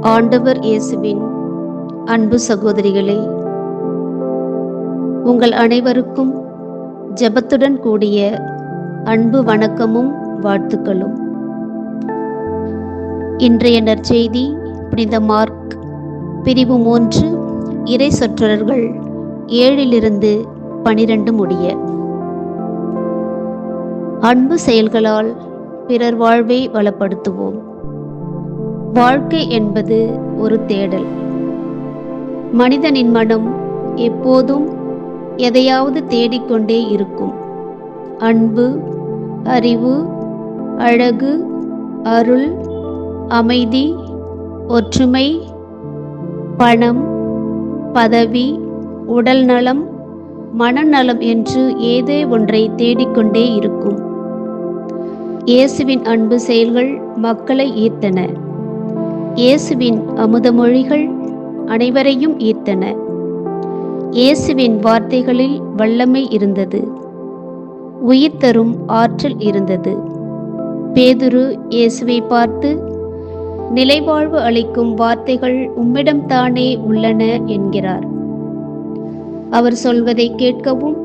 ஆண்டவர் இயேசுவின் அன்பு சகோதரிகளே, உங்கள் அனைவருக்கும் ஜெபத்துடன் கூடிய அன்பு வணக்கமும் வாழ்த்துக்களும். இன்றைய நற்செய்தி புனித மார்க் பிரிவு 3 இறை சொற்றொடர்கள் 7-12 முடிய. அன்பு செயல்களால் பிறர் வாழ்வை வளப்படுத்துவோம். வாழ்க்கை என்பது ஒரு தேடல். மனிதனின் மனம் எப்போதும் எதையாவது தேடிக்கொண்டே இருக்கும். அன்பு, அறிவு, அழகு, அருள், அமைதி, ஒற்றுமை, பணம், பதவி, உடல் நலம், மனநலம் என்று ஏதோ ஒன்றை தேடிக்கொண்டே இருக்கும். இயேசுவின் அன்பு செயல்கள் மக்களை ஈர்த்தன. இயேசுவின் அமுத மொழிகள் அனைவரையும் ஈர்த்தன. இயேசுவின் வார்த்தைகளில் வல்லமை இருந்தது. உயிர் தரும் ஆற்றல் இருந்தது. பேதுரு இயேசுவை பார்த்து, நிலைவாழ்வு அளிக்கும் வார்த்தைகள் உம்மிடம்தானே உள்ளன என்கிறார். அவர் சொல்வதை கேட்கவும்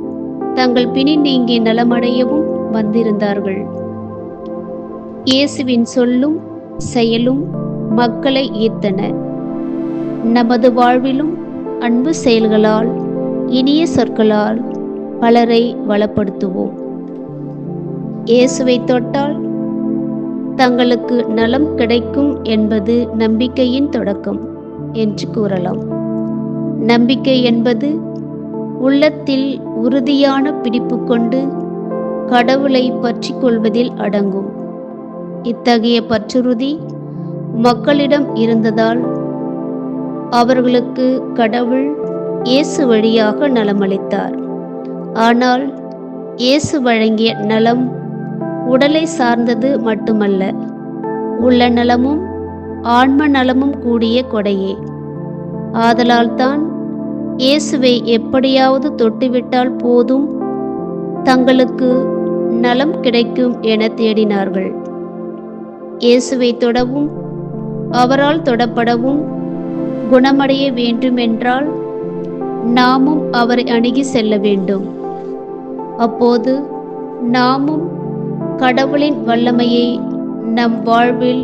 தங்கள் பிணி நீங்கி நலமடையவும் வந்திருந்தார்கள். இயேசுவின் சொல்லும் செயலும் மக்களை ஈர்த்தன. நமது வாழ்விலும் அன்பு செயல்களால், இனிய சொற்களால் பலரை வளப்படுத்துவோம். இயேசுவை தொட்டால் தங்களுக்கு நலம் கிடைக்கும் என்பது நம்பிக்கையின் தொடக்கம் என்று கூறலாம். நம்பிக்கை என்பது உள்ளத்தில் உறுதியான பிடிப்பு கொண்டு கடவுளை பற்றிக் கொள்வதில் அடங்கும். இத்தகைய பற்றுறுதி மக்களிடம் இருந்ததால் அவர்களுக்கு கடவுள் இயேசு வழியாக நலமளித்தார். ஆனால் இயேசு வழங்கிய நலம் உடலை சார்ந்தது மட்டுமல்ல, உள்ள நலமும் ஆன்ம நலமும் கூடிய கொடையே. ஆதலால் தான் இயேசுவை எப்படியாவது தொட்டுவிட்டால் போதும், தங்களுக்கு நலம் கிடைக்கும் என தேடினார்கள். இயேசுவை தொடவும் அவரால் தொடப்படவும் குணமடைய வேண்டுமென்றால் நாமும் அவரை அணுகி செல்ல வேண்டும். அப்போது நாமும் கடவுளின் வல்லமையை நம் வாழ்வில்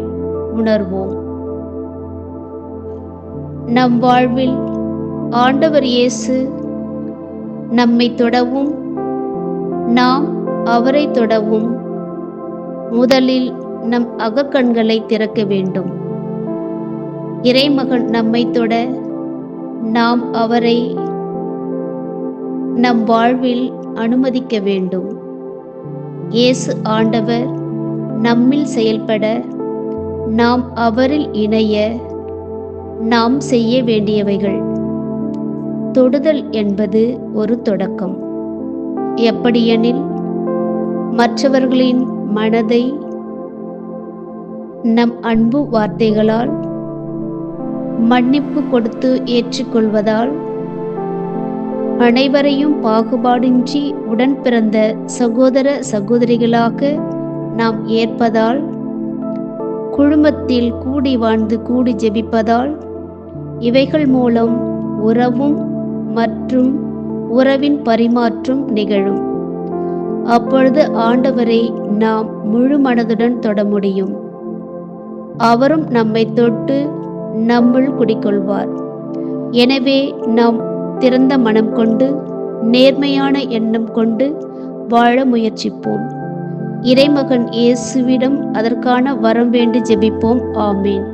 உணர்வோம். நம் வாழ்வில் ஆண்டவர் இயேசு நம்மை தொடவும் நாம் அவரை தொடவும் முதலில் நம் அகக்கண்களை திறக்க வேண்டும். இறைமகன் நம்மை தொட நாம் அவரை நம் வாழ்வில் அனுமதிக்க வேண்டும். இயேசு ஆண்டவர் நம்மில் செயல்பட, நாம் அவரில் இணைய நாம் செய்ய வேண்டியவைகள். தொடுதல் என்பது ஒரு தொடக்கம். எப்படியெனில், மற்றவர்களின் மனதை நம் அன்பு வார்த்தைகளால், மன்னிப்பு கொடுத்து ஏற்றுக்கொள்வதால், அனைவரையும் பாகுபாடின்றி உடன் பிறந்த சகோதர சகோதரிகளாக நாம் ஏற்பதால், குழுமத்தில் கூடி வாழ்ந்து கூடி ஜெபிப்பதால், இவைகள் மூலம் உறவும் மற்றும் உறவின் பரிமாற்றம் நிகழும். அப்பொழுது ஆண்டவரை நாம் முழு மனதுடன் தொட முடியும். அவரும் நம்மை தொட்டு நம்முள் குடிக்கொள்வார். எனவே நாம் திறந்த மனம் கொண்டு, நேர்மையான எண்ணம் கொண்டு வாழ முயற்சிப்போம். இறைமகன் இயேசுவிடம் அதற்கான வரம் வேண்டி ஜெபிப்போம். ஆமேன்.